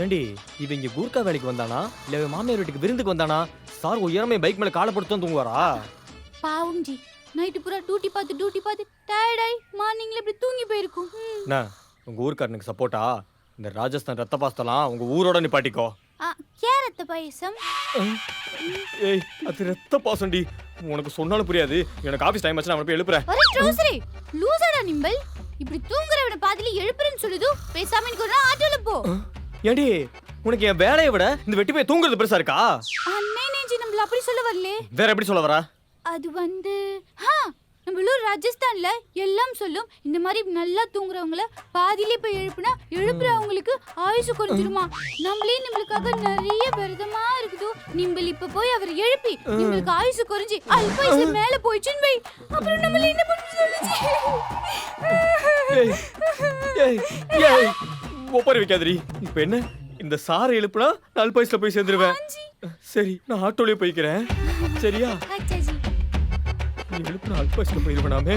ஏண்டி இவன் இங்க கூர்க்கா வேலைக்கு வந்தானா இல்ல இவன் மாமியார் வீட்டுக்கு விருந்துக்கு வந்தானா? சார் உயரமே பைக் மேல காலை போட்டு தான் தூங்குவாரா? பாவம் ஜி, நைட்டு பூரா டியூட்டி பார்த்து டயர்டாயி மார்னிங்ல இப்படி தூங்கி போயிருக்கும். என்ன உங்க ஊர்க்காரனுக்கு சப்போர்ட்டா? இந்த ராஜஸ்தான் ரத்த பாஸ்தெல்லாம் உங்க ஊரோட நிப்பாட்டிக்கோ. கேரத்த பாயசம். ஏய் அது ரத்த பாசம்டி. உனக்கு சொன்னாலும் புரியாது. எனக்கு ஆபீஸ் டைம் ஆச்சு, நான் போய் எழுப்புறேன். அரே ட்ரௌசரே, லூசாடா நிம்பல். இப்படி தூங்குறவன பாதியில எழுப்புறேன்னு சொல்லுது. பேசாம எனக்கு ஒரு ஆட்டோல போ. ஏண்டி உனக்கு என் வேலையை விட இந்த வெட்டி போய் தூங்குறது பெருசா இருக்கா? அண்ணே ஜி, நம்மள அப்படி சொல்ல வரலே. வேற எப்படி சொல்ல வரா? அது வந்து நம்ம ஊர் ராஜஸ்தான்ல எல்லாம் சொல்லும், இந்த மாதிரி நல்லா தூங்குறவங்கள பாதியிலே போய் எழுப்புனா எழுப்புறவங்களுக்கு ஆயுசு குறைஞ்சிருமா. நம்மளுக்காக நிறைய விரதமா இருக்குது. நிம்பல் இப்ப போய் அவர் எழுப்பி நிம்பளுக்கு ஆயுசு குறைஞ்சி அல்பாயுசு மேல போயிடுச்சுன்னு வை. அப்புறம் நம்மள என்ன பண்ண சொல்லுச்சு? ஒப்பாரி வைக்காதடி. இப்ப என்ன இந்த சாரை எழுப்புனா நாலு பைசா போய் சேர்ந்துருவேன். சரி நான் ஆட்டோலயே போய்க்கிறேன். சரியா? அச்சாஜி, நீ எழுப்புனா அல்பாயுஸ்ல போயிருவேனாமே.